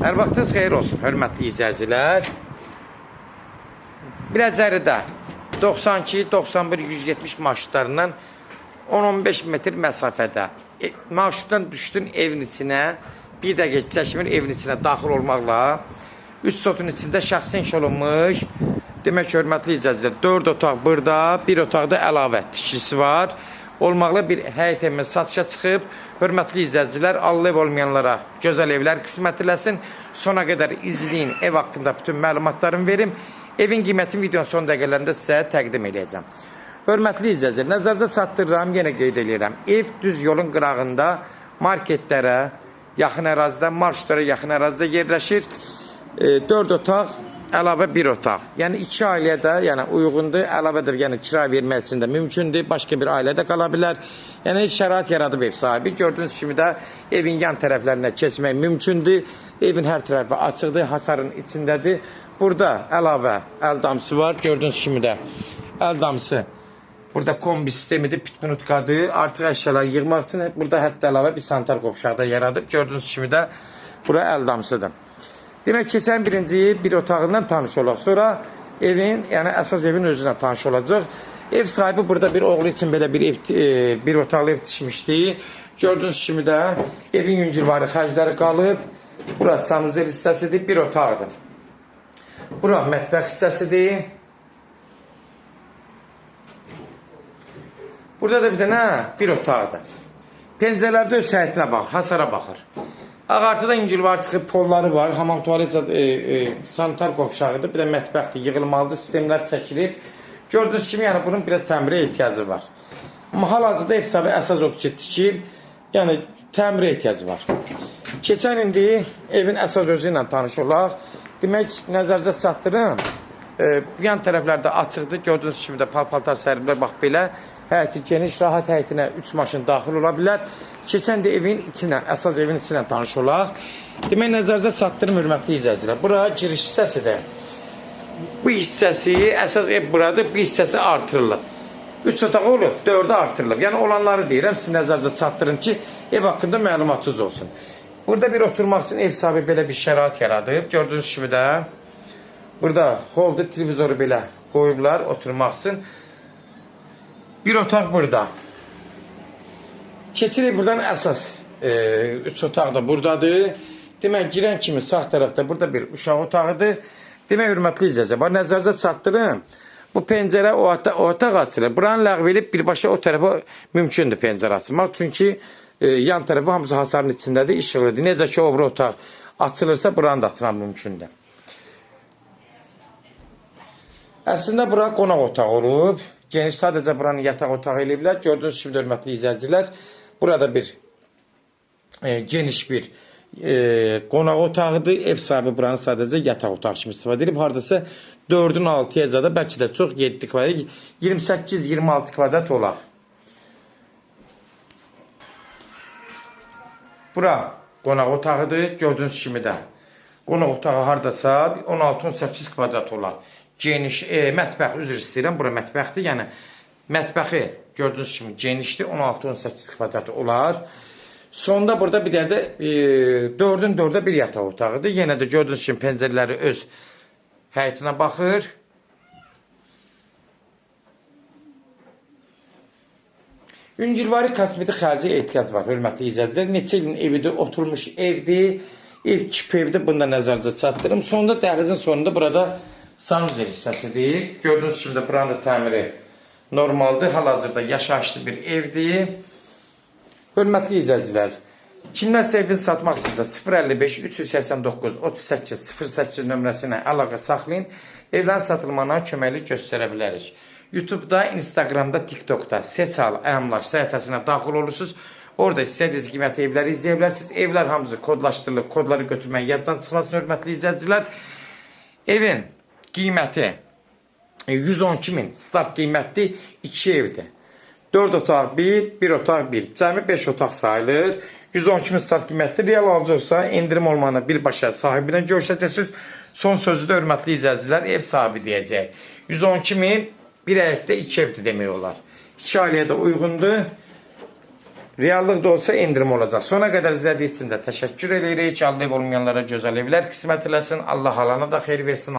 Hər vaxtınız xeyir olsun, hörmətli izləyicilər. Biləcəridə 92, 91, 170 marşrutlarından 10-15 metr məsafədə marşrutdan düşdün evin içinə, bir də geç çəkmir evin içinə daxil olmaqla 3 sotun içində şəxsi inşa olunmuş. Demək ki, hörmətli izləyicilər, 4 otaq burada, bir otaqda əlavə tikilisi var. Olmaqla bir həyət evimiz satışa çıxıb. Hörmətli izləyicilər, Allah ev olmayanlara gözəl evlər qismət eləsin. Sona qədər izləyin, ev haqqında bütün məlumatlarımı verim. Evin qiymətini videonun son dəqiqələrində sizə təqdim edəcəm. Hörmətli izləyicilər, nəzərinizə çatdırıram, yenə qeyd edirəm. Ev düz yolun qırağında, marketlərə yaxın ərazidə, marşrutlara yaxın ərazidə yerləşir. 4 otaq, əlavə bir otaq. Yəni 2 ailəyə də uyğundur, əlavədir. Yəni kira vermək üçün də mümkündür. Başqa bir ailədə qala bilər. Yəni şərait yaradıb ev sahibi. Gördüyünüz kimi də evin yan tərəflərinə keçmək mümkündür. Evin hər tərəfi açıqdır, hasarın içindədir. Burada əlavə əl damcısı var. Gördüyünüz kimi də əl damcısı. Burada kombi sistemidir, pitminutkadır. Artıq əşyalar yığmaq üçün burada hətta əlavə bir sanitar qovşağı da yaradıb. Gördüyünüz kimi də bura əl damcısıdır. Demək, keçən birinci bir otağından tanış olaq. Sonra evin, yəni əsas evin özündən tanış olacaq. Ev sahibi burada bir oğlu üçün belə bir otaqlı ev tikmişdi. Gördüyünüz kimi də evin yüngülvari xərcləri qalıb. Bura sanuzel hissəsidir, bir otaqdır. Bura mətbəx hissəsidir. Burada da bir dənə bir otaqdır. Pəncərələrdə öz həyətinə baxır, hasara baxır. Ağartıda yüngülvari çıxıb, polları var, hamam tuvalet sanitar qovşağıdır, bir də mətbəxdir, yığılmalıdır, sistemlər çəkilir. Gördüyünüz kimi, yəni bunun biraz təmirə ehtiyacı var. Amma hal-hazırda ev sahibi əsas odur ki, tikil, yəni təmirə ehtiyacı var. Keçən indi evin əsas özü ilə tanış olaq. Demək, nəzərinizə çatdırım. Yan tərəflərdə açıqdır, gördüyünüz kimi də paltar səriblər, bax belə. Həyəti geniş, rahat həyətinə 3 maşın daxil ola bilər. Keçən də evin içinə, əsas evin içinə tanış olaq. Demək, nəzərinizə çatdırım, hörmətli izləyicilər. Bura giriş hissəsidir. Bu hissəsi, əsas ev buradır, bu hissəsi artırılıb. 3 otaq olub, 4-ə artırılıb. Yəni, olanları deyirəm, siz nəzərinizə çatdırın ki, ev haqqında məlumatınız olsun. Burada bir oturmaq üçün ev sahibi belə bir şərait yaradıb. Gördüyünüz kimi də burada holdu, televizoru belə qoyublar oturmaq üçün. Bir otaq burada. Keçirik buradan əsas 3 otaq da buradadır. Demək, girən kimi sağ tərəfdə burada bir uşaq otağıdır. Demək, hörmətli izləyicilər, nəzərinizə çatdırın. Bu pəncərə o otaq açılır. Buranı ləğv edib birbaşa o tərəfə mümkündür pəncərə açılmaq. Çünki yan tərəfi hamısı hasarın içindədir, işıqlıdır. Necə ki, o bir otaq açılırsa, buranı da açmaq mümkündür. Əslində, bura qonaq otağı olub. Geniş sadəcə buranın yataq otağı eləyiblər. Gördüyünüz kimi, hörmətli izləyicilər, burada bir geniş bir qonaq otağıdır. Ev sahibi buranı sadəcə yataq otağı kimi istifadə edib. Haradasa 4-ün 6-ya da bəlkə də çox 7 kvadrat, 28-26 kvadrat olar. Bura qonaq otağıdır. Gördüyünüz kimi də qonaq otağı haradasa 16-18 kvadrat olar. Geniş, mətbəx, üzr istəyirəm, bura mətbəxdir, yəni mətbəxi gördüyünüz kimi genişdir, 16-18 kvadrat olar. Sonda burada bir də 4-ün 4-də bir yataq otağıdır. Yenə də gördüyünüz kimi pəncərələri öz həyətinə baxır. Yüngülvari kosmetik xərci ehtiyac var, hörmətli izləyicilər. Neçə ilin evidir, oturmuş evdir, ev kip evdir, bunda nəzərinizə çatdırım. Sonunda dəhlizin sonunda burada sanuzel hissəsidir. Gördüyünüz kimi də buranın da təmiri normaldır. Hal-hazırda yaşayışlı bir evdir. Hörmətli izləyicilər, kimlərsə evini satmaq istəyirsə 055 389 38 08 nömrəsi ilə əlaqə saxlayın. Evlərin satılmağına köməklik göstərə bilərik. YouTube'da, Instagram'da, TikTok'da Seç Al Əmlak səhifəsinə daxil olursunuz. Orada istədiyiniz qiymətli evləri izləyə bilərsiniz. Evlər hamısı kodlaşdırılıb, kodları götürmək yaddan çıxmasın, hörmətli izləyicilər. Evin qiyməti 112.000 start qiymətli 2 evdir. 4 otaq 1 otaq 1. Cəmi 5 otaq sayılır. 112.000 start qiymətli. Real alacaqsa indirim olmağına birbaşa sahibi ilə görüşəcəksiniz. Son sözü də hörmətli izləyicilər ev sahibi deyəcək. 112.000 bir həyətdə 2 evdir demək olar. 2 ailəyə də uyğundur. Reallıqda olsa endirim olacaq. Sona qədər izlədiyi üçün də təşəkkür edirik. Alıb olmayanlara gözəl evlər qismət eləsin. Allah halana da xeyir versin.